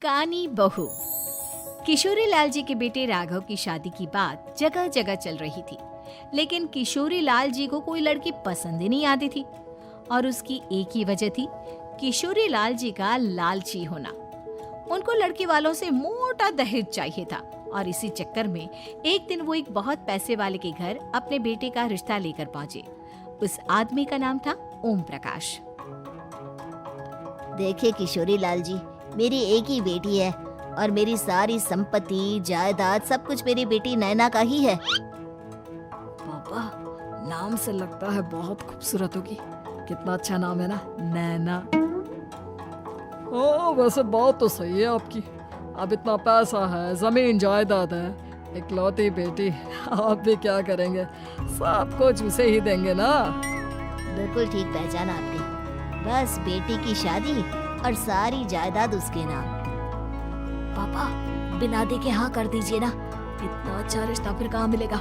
कानी बहू। किशोरी लाल जी के बेटे राघव की शादी की बात जगह जगह चल रही थी, लेकिन किशोरी लाल जी को कोई लड़की पसंद ही नहीं आती थी। और उसकी एक ही वजह थी, किशोरी लाल जी का लालची होना। उनको लड़की वालों से मोटा दहेज चाहिए था और इसी चक्कर में एक दिन वो एक बहुत पैसे वाले के घर अपने बेटे का रिश्ता लेकर पहुंचे। उस आदमी का नाम था ओम प्रकाश। देखिए किशोरी लाल जी, मेरी एक ही बेटी है और मेरी सारी संपत्ति जायदाद सब कुछ मेरी बेटी नैना का ही है। पापा, नाम से लगता है बहुत खूबसूरत होगी। कितना अच्छा नाम है ना, नैना। हाँ, वैसे बात तो सही है आपकी। अब इतना पैसा है, जमीन जायदाद है, इकलौती बेटी, आप भी क्या करेंगे? सब कुछ उसे ही देंगे ना। बिल्कुल ठीक पहचाना आपने। बस बेटी की शादी और सारी जायदाद उसके नाम। पापा, बिना देखे हाँ कर दीजिए ना। इतना अच्छा रिश्ता फिर कहाँ मिलेगा?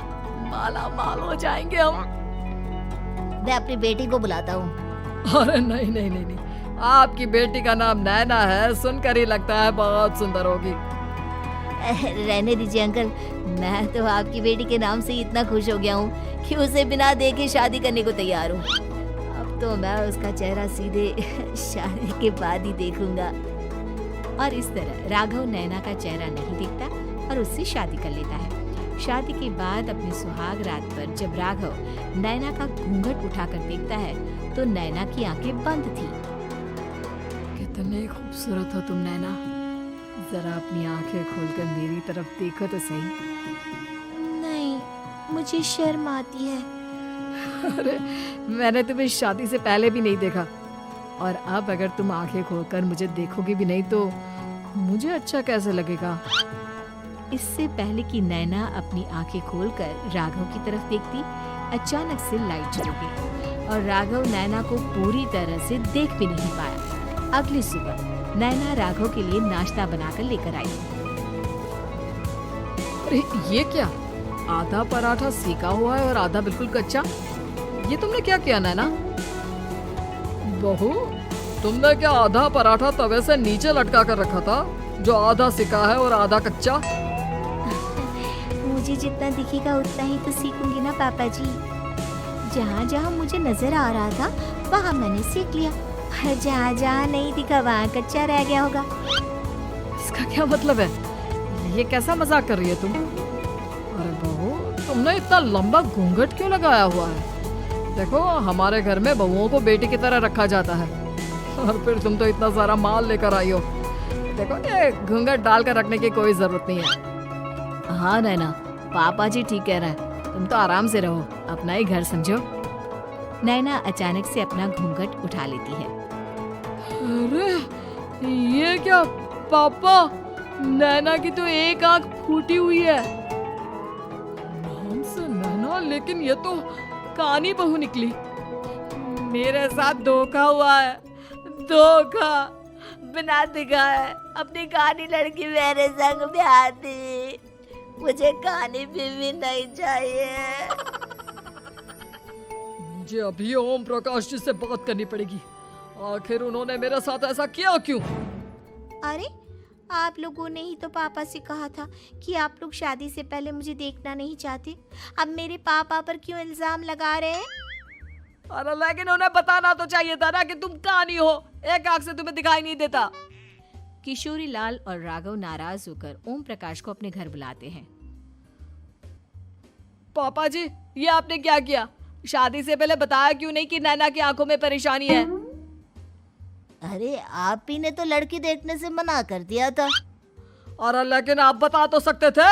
माला माल हो जाएंगे हम। मैं अपनी बेटी को बुलाता हूँ। अरे नहीं नहीं नहीं नहीं, आपकी बेटी का नाम नैना है, सुनकर ही लगता है बहुत सुंदर होगी। रहने दीजिए अंकल, मैं तो आपकी बेटी के नाम से इतना खुश हो गया हूँ कि उसे बिना देखे शादी करने को तैयार हूँ। अब तो मैं उसका चेहरा सीधे शादी के बाद ही देखूंगा। और इस तरह राघव नैना का चेहरा नहीं देखता और उससे शादी कर लेता है। शादी के बाद अपनी सुहाग रात पर जब राघव नैना का घूंघट उठाकर देखता है तो नैना की आंखें बंद थी। कितनी खूबसूरत हो तुम नैना। जरा अपनी आंखें खोलकर मेरी तरफ देखो तो सही। नहीं, मुझे शर्म आती है। अरे, मैंने तुम्हें शादी से पहले भी नहीं देखा और अब अगर तुम आंखें खोलकर मुझे देखोगी भी नहीं तो मुझे अच्छा कैसे लगेगा? इससे पहले कि नैना अपनी आंखें खोलकर राघव की तरफ देखती, अचानक से लाइट चली गई और राघव नैना को पूरी तरह से देख भी नहीं पाया। अगली सुबह नैना राघव के लिए नाश्ता बनाकर लेकर आई। अरे ये क्या? आधा पराठा सेका हुआ है और आधा बिल्कुल कच्चा। ये तुमने क्या किया नैना? बहू, तुमने क्या आधा पराठा तवे से नीचे लटका कर रखा था, जो आधा सेका है और आधा कच्चा? मुझे जितना दिखेगा उतना ही तो सीखूंगी ना पापा जी। जहाँ जहाँ मुझे नजर आ रहा था वहाँ मैंने सीख लिया, और जहाँ जहाँ नहीं दिखा वहाँ कच्चा रह गया होगा। इसका क्या मतलब है? ये कैसा मजाक कर रही है तुम? अरे बहू, तुमने इतना लंबा घूंघट क्यों लगाया हुआ है? देखो, हमारे घर में बहुओं को बेटी की तरह रखा जाता है और फिर तुम तो इतना सारा माल लेकर आई हो। देखो, ये घूंघट डालकर रखने की कोई जरूरत नहीं है। हाँ नैना, पापा जी ठीक कह रहे हैं, तुम तो आराम से रहो, अपना ही घर समझो। नैना अचानक से अपना घूंघट उठा लेती है। अरे ये क्या पापा, नैना की तो एक आंख फूटी हुई है। नाम से नैना, लेकिन ये तो कानी बहू निकली। मेरे साथ धोखा हुआ है, धोखा। बिना दिखाए अपनी कानी लड़की मेरे संग ब्याह दी। मुझे कानी बीवी नहीं चाहिए। मुझे अभी ओम प्रकाश जी से बात करनी पड़ेगी। आखिर उन्होंने मेरे साथ ऐसा किया क्यों? अरे, आप लोगों ने ही तो पापा से कहा था कि आप लोग शादी से पहले मुझे देखना नहीं चाहते। अब मेरे पापा पर क्यों इल्जाम लगा रहे हैं? अरे लेकिन उन्हें बताना तो चाहिए था ना कि तुम कानी हो, एक आंख से तुम्हें दिखाई नहीं देता। किशोरी लाल और राघव नाराज होकर ओम प्रकाश को अपने घर बुलाते हैं। पापा जी, ये आपने क्या किया? शादी से पहले बताया क्यों नहीं कि नैना की आंखों में परेशानी है? अरे, आप ही ने तो लड़की देखने से मना कर दिया था। और लेकिन आप बता तो सकते थे।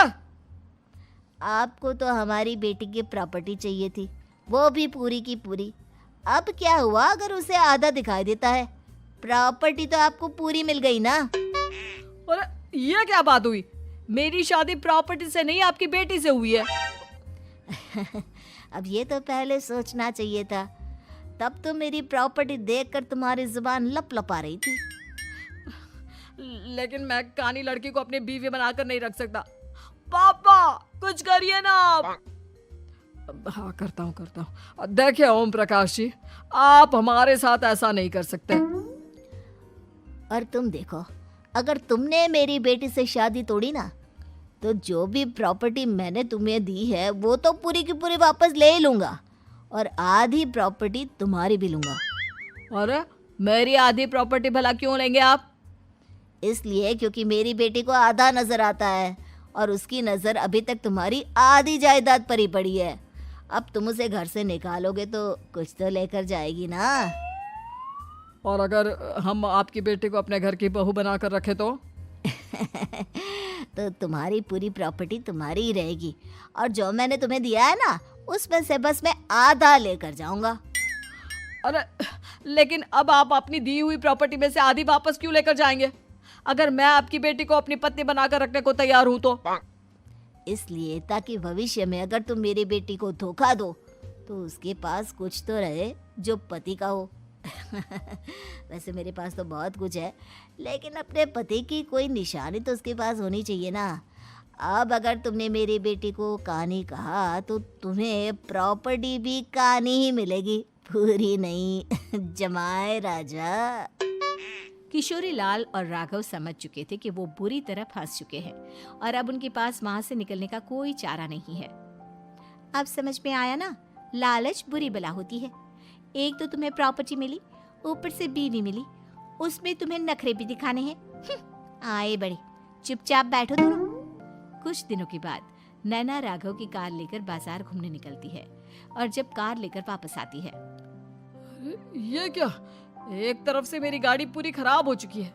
आपको तो हमारी बेटी की प्रॉपर्टी चाहिए थी, वो भी पूरी की पूरी। अब क्या हुआ अगर उसे आधा दिखाई देता है? प्रॉपर्टी तो आपको पूरी मिल गई ना। और ये क्या बात हुई? मेरी शादी प्रॉपर्टी से नहीं, आपकी बेटी से हुई है। अब ये तो पहले सोचना चाहिए था। तब तो मेरी प्रॉपर्टी देखकर तुम्हारी जुबान लप लपा रही थी। लेकिन मैं कानी लड़की को अपनी बीवी बनाकर नहीं रख सकता। पापा, कुछ करिए ना आप। हाँ, करता हूँ। देखिए ओम प्रकाश जी, आप हमारे साथ ऐसा नहीं कर सकते। और तुम देखो, अगर तुमने मेरी बेटी से शादी तोड़ी ना, तो जो भी प्रॉपर्टी मैंने तुम्हें दी है वो तो पूरी की पूरी वापस ले ही लूँगा, और आधी प्रॉपर्टी तुम्हारी भी लूँगा। अरे मेरी आधी प्रॉपर्टी भला क्यों लेंगे आप? इसलिए क्योंकि मेरी बेटी को आधा नज़र आता है और उसकी नज़र अभी तक तुम्हारी आधी जायदाद पर ही पड़ी है। अब तुम उसे घर से निकालोगे तो कुछ तो लेकर जाएगी ना। और अगर हम आपकी बेटी को अपने घर की बहू बनाकर रखे तो? तो तुम्हारी पूरी प्रॉपर्टी तुम्हारी ही रहेगी, और जो मैंने तुम्हें दिया है ना, उसमें से बस मैं आधा लेकर जाऊंगा। अरे लेकिन अब आप अपनी दी हुई प्रॉपर्टी में से आधी वापस क्यों लेकर जाएंगे? अगर मैं आपकी बेटी को अपनी पत्नी बनाकर रखने को तैयार हूं तो? इसलिए ताकि भविष्य में अगर तुम मेरी बेटी को धोखा दो तो उसके पास कुछ तो रहे जो पति का हो। वैसे मेरे पास तो बहुत कुछ है, लेकिन अपने पति की कोई निशानी तो उसके पास होनी चाहिए ना। अब अगर तुमने मेरी बेटी को कहानी कहा तो तुम्हें प्रॉपर्टी भी कहानी ही मिलेगी, पूरी नहीं। जमाए राजा। किशोरी लाल और राघव समझ चुके थे कि वो बुरी तरह फंस चुके हैं और अब उनके पास वहां से निकलने का कोई चारा नहीं है। अब समझ में आया ना, लालच बुरी बला होती है। एक तो तुम्हें प्रॉपर्टी मिली, ऊपर से बीवी मिली, उसमें तुम्हें नखरे भी दिखाने हैं। आए बड़े, चुपचाप बैठो दोनों। कुछ दिनों के बाद नैना राघव की कार लेकर बाजार घूमने निकलती है और जब कार लेकर वापस आती है, ये क्या? एक तरफ से मेरी गाड़ी पूरी खराब हो चुकी है।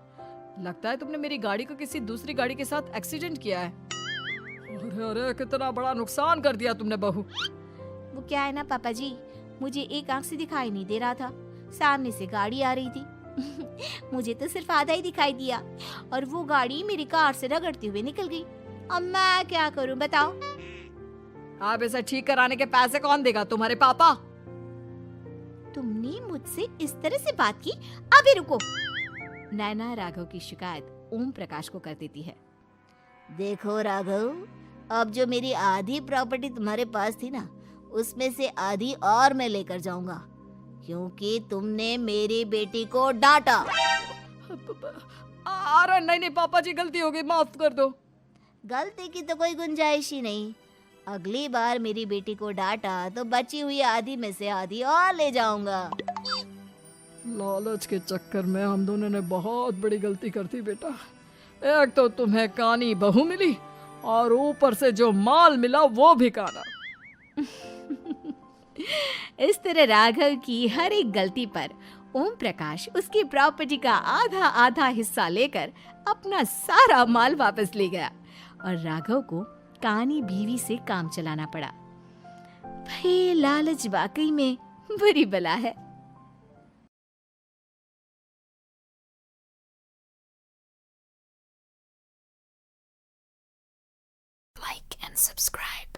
लगता है तुमने मेरी गाड़ी को किसी दूसरी गाड़ी के साथ एक्सीडेंट किया है। अरे अरे कितना बड़ा नुकसान कर दिया तुमने बहू। वो क्या है ना पापा जी, मुझे एक आंख से दिखाई नहीं दे रहा था, सामने से गाड़ी आ रही थी। मुझे तो सिर्फ आधा ही दिखाई दिया और वो गाड़ी मेरी कार से रगड़ते हुए निकल गई। अब मैं क्या करूं बताओ? आप इसे ठीक कराने के पैसे कौन देगा? तुम्हारे पापा। तुमने मुझसे इस तरह से बात की? अभी रुको। नैना राघव की शिकायत ओम प्रकाश को कर देती है। देखो राघव, अब जो मेरी आधी प्रॉपर्टी तुम्हारे पास थी ना, उसमें से आधी और मैं लेकर जाऊंगा, क्योंकि तुमने मेरी बेटी को डांटा। अरे नहीं नहीं पापा जी, गलती हो गई, माफ कर दो। गलती की तो कोई गुंजाइश ही नहीं। अगली बार मेरी बेटी को डांटा तो बची हुई आधी में से आधी और ले जाऊंगा। लालच के चक्कर में हम दोनों ने बहुत बड़ी गलती कर दी बेटा। एक तो तुम्हें कानी बहू मिली और ऊपर से जो माल मिला वो भी काना। इस तरह राघव की हर एक गलती पर ओम प्रकाश उसकी प्रॉपर्टी का आधा आधा हिस्सा लेकर अपना सारा माल वापस ले गया और राघव को कानी बीवी से काम चलाना पड़ा। भाई लालच वाकई में बुरी बला है। Like and subscribe.